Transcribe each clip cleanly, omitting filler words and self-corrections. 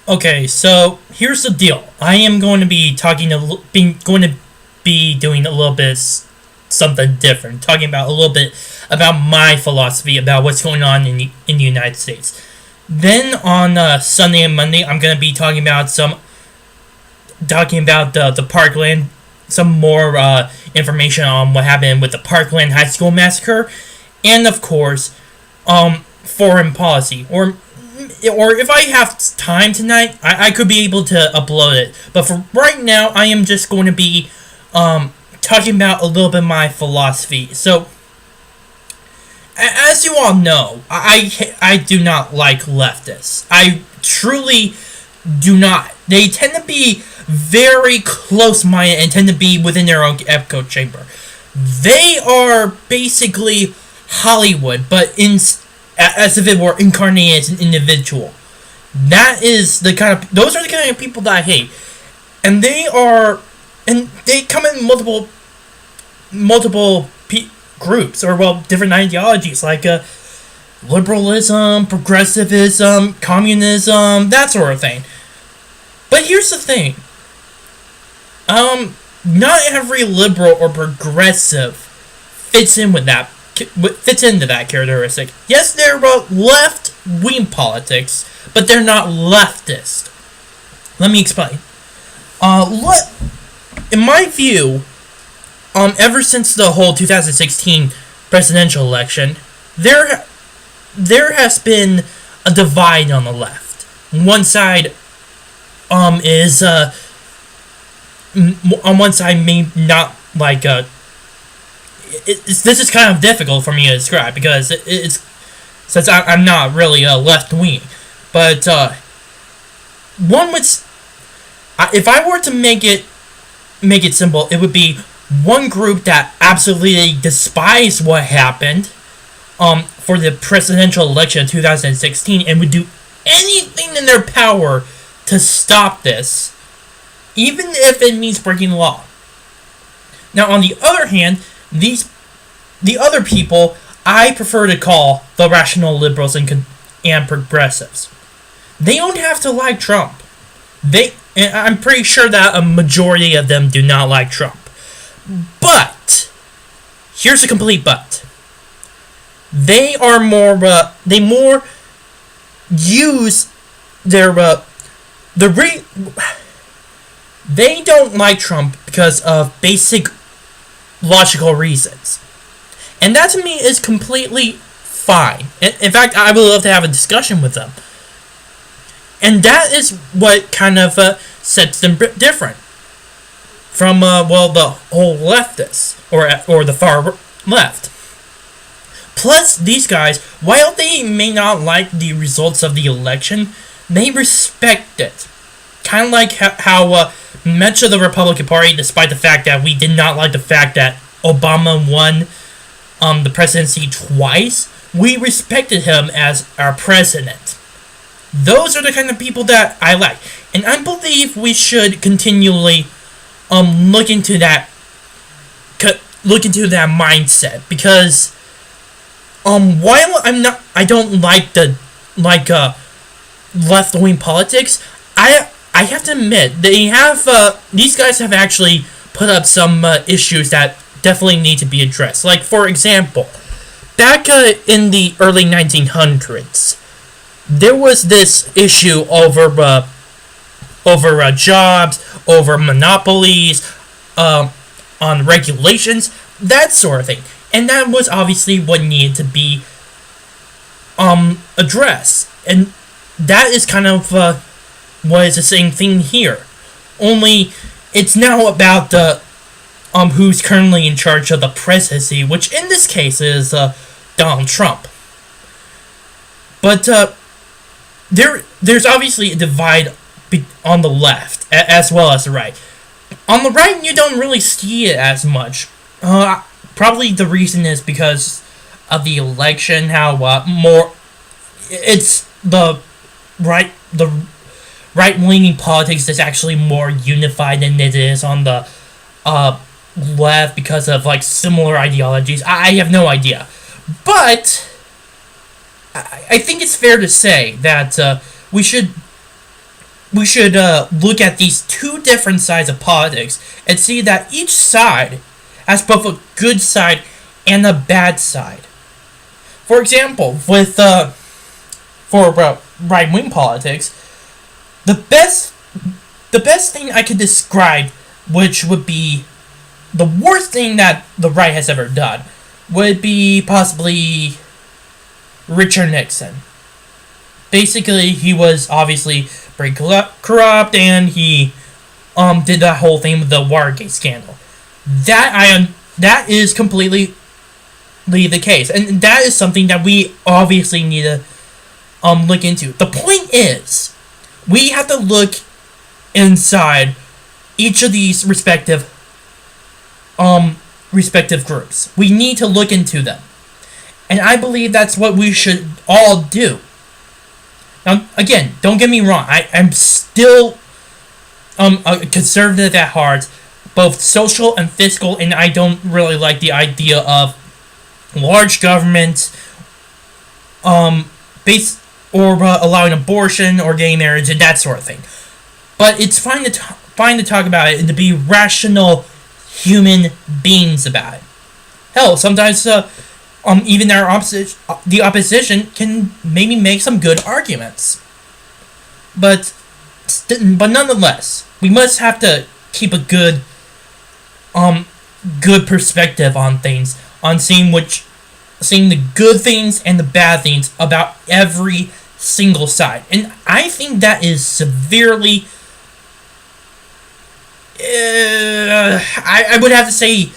Okay, so here's the deal. I am going to be doing a little bit something different, talking about a little bit about my philosophy about what's going on in the United States. Then on Sunday and Monday, I'm going to be talking about the Parkland, some more information on what happened with the Parkland High School massacre, and of course, foreign policy, or if I have time tonight, I could be able to upload it. But for right now, I am just going to be talking about a little bit of my philosophy. So, as you all know, I do not like leftists. I truly do not. They tend to be very close-minded and tend to be within their own echo chamber. They are basically Hollywood, but as if it were incarnated as an individual. Those are the kind of people that I hate, and they come in multiple groups, or different ideologies like liberalism, progressivism, communism, that sort of thing. But here's the thing. Not every liberal or progressive fits into that characteristic. Yes, they're left-wing politics, but they're not leftist. Let me explain. In my view, ever since the whole 2016 presidential election, there has been a divide on the left. One side is on one side may not like this is kind of difficult for me to describe because it's since I'm not really a left wing, but one would if I were to make it simple, it would be one group that absolutely despised what happened for the presidential election of 2016 and would do anything in their power to stop this, even if it means breaking the law. Now, on the other hand, the other people I prefer to call the rational liberals and progressives. They don't have to like Trump. And I'm pretty sure that a majority of them do not like Trump. But here's a complete but. They more use their they don't like Trump because of basic logical reasons. And that to me is completely fine. In fact, I would love to have a discussion with them. And that is what kind of sets them different from, the whole leftists, or the far left. Plus, these guys, while they may not like the results of the election, they respect it. Kind of like how much of the Republican Party, despite the fact that we did not like the fact that Obama won the presidency twice, we respected him as our president. Those are the kind of people that I like. And I believe we should continually look into that mindset, because while I don't like the left wing politics, I have to admit these guys have actually put up some issues that definitely need to be addressed. Like, for example, back in the early 1900s, there was this issue over jobs, over monopolies, on regulations, that sort of thing. And that was obviously what needed to be addressed. And that is kind of what is the same thing here. Only it's now about the who's currently in charge of the presidency, which in this case is Donald Trump. But there's obviously a divide on the left as well as the right. On the right, you don't really see it as much. Probably the reason is because of the election, how more it's the right-leaning politics is actually more unified than it is on the left because of similar ideologies. I have no idea, but I think it's fair to say that we should we should look at these two different sides of politics and see that each side has both a good side and a bad side. For example, with right-wing politics, the best thing I could describe, which would be the worst thing that the right has ever done, would be possibly Richard Nixon. Basically, he was obviously very corrupt, and he did that whole thing with the Watergate scandal. That is completely the case, and that is something that we obviously need to look into. The point is, we have to look inside each of these respective groups. We need to look into them, and I believe that's what we should all do. Now, again, don't get me wrong. I'm still a conservative at heart, both social and fiscal, and I don't really like the idea of large government, allowing abortion or gay marriage and that sort of thing. But it's fine to talk about it and to be rational human beings about it. Hell, sometimes even the opposition can maybe make some good arguments. But nonetheless, we must have to keep a good perspective on things, on seeing the good things and the bad things about every single side. And I think that is severely, I would have to say,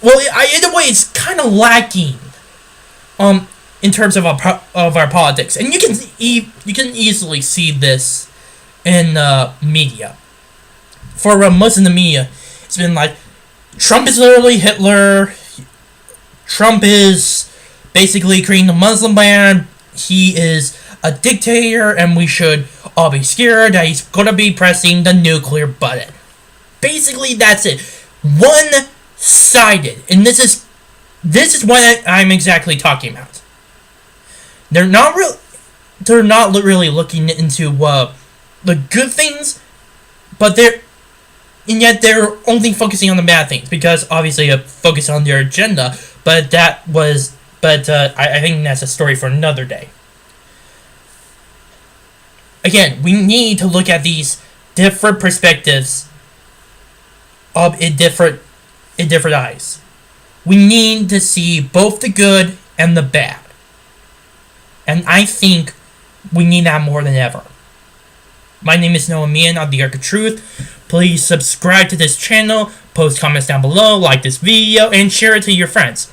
well, in a way, it's kind of lacking, in terms of our politics, and you can easily see this in media. For most of the media, it's been like, Trump is literally Hitler. Trump is basically creating a Muslim ban. He is a dictator, and we should all be scared that he's gonna be pressing the nuclear button. Basically, that's it. One-sided, and this is what I'm exactly talking about. They're not really looking into the good things, but yet they're only focusing on the bad things, because obviously focus on their agenda. But I think that's a story for another day. Again, we need to look at these different perspectives in different eyes. We need to see both the good and the bad. And I think we need that more than ever. My name is Noah Meehan of the Arc of Truth. Please subscribe to this channel, post comments down below, like this video, and share it to your friends.